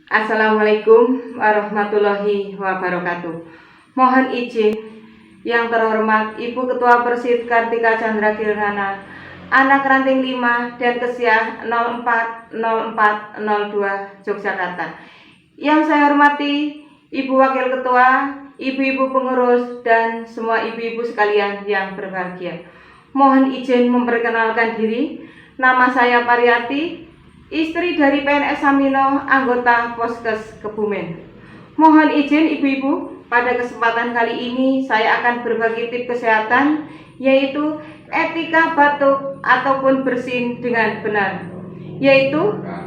Assalamualaikum warahmatullahi wabarakatuh. Mohon izin yang terhormat Ibu Ketua Persid Kartika Chandra Kirana, anak ranting 5 Denkesiah 040402 Yogyakarta. Yang saya hormati Ibu Wakil Ketua, ibu-ibu pengurus, dan semua ibu-ibu sekalian yang berbahagia. Mohon izin memperkenalkan diri. Nama saya Pariyati, istri dari PNS Samino, anggota Poskes Kebumen. Mohon izin ibu-ibu, pada kesempatan kali ini saya akan berbagi tips kesehatan, yaitu etika batuk ataupun bersin dengan benar, yaitu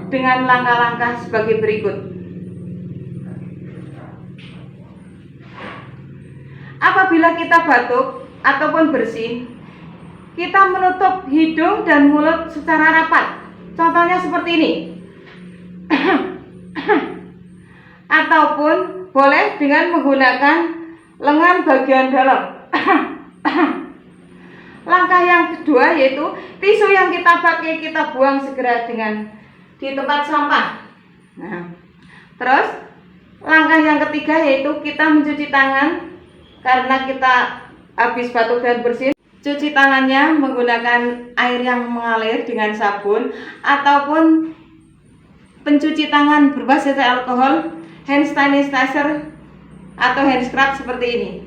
dengan langkah-langkah sebagai berikut. Apabila kita batuk ataupun bersin, kita menutup hidung dan mulut secara rapat. Contohnya seperti ini. Ataupun boleh dengan menggunakan lengan bagian dalam. Langkah yang kedua yaitu tisu yang kita pakai kita buang segera di tempat sampah. Terus langkah yang ketiga yaitu kita mencuci tangan. Karena kita habis batuk dan bersin, cuci tangannya menggunakan air yang mengalir dengan sabun ataupun pencuci tangan berbasis alkohol, hand sanitizer atau hand scrub seperti ini.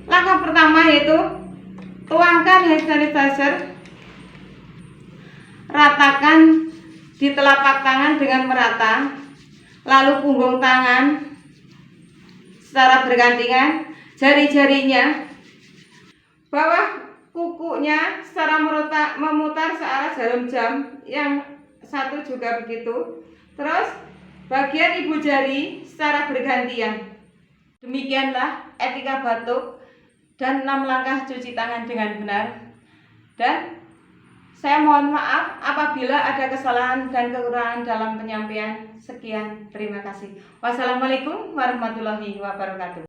Langkah pertama yaitu tuangkan hand sanitizer, ratakan di telapak tangan dengan merata, lalu punggung tangan secara bergantian, jari-jarinya, bawah kukunya secara memutar searah jarum jam, yang satu juga begitu. Terus bagian ibu jari secara bergantian. Demikianlah etika batuk dan 6 langkah cuci tangan dengan benar. Dan saya mohon maaf apabila ada kesalahan dan kekurangan dalam penyampaian. Sekian, terima kasih. Wassalamualaikum warahmatullahi wabarakatuh.